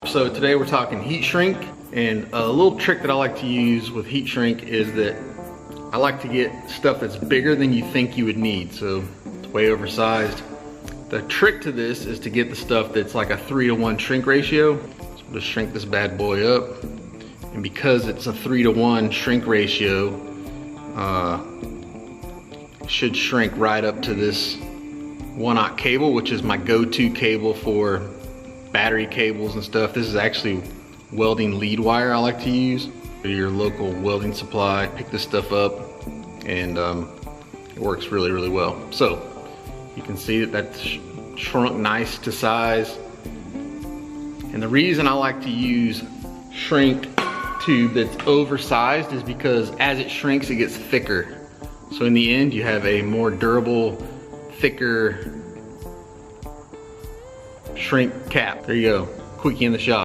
So today we're talking heat shrink, and a little trick that I like to use with heat shrink is that I like to get stuff that's bigger than you think you would need. So it's way oversized. The trick to this is to get the stuff that's like a 3-to-1 shrink ratio. So we'll just shrink this bad boy up. And because it's a 3-to-1 shrink ratio, it should shrink right up to this 1/aught cable, which is my go-to cable for battery cables and stuff. This is actually welding lead wire I like to use. Go to your local welding supply, pick this stuff up, and it works really, really well. So you can see that that's shrunk nice to size. And the reason I like to use shrink tube that's oversized is because as it shrinks, it gets thicker. So in the end, you have a more durable, thicker shrink cap. There you go, quickie in the shop.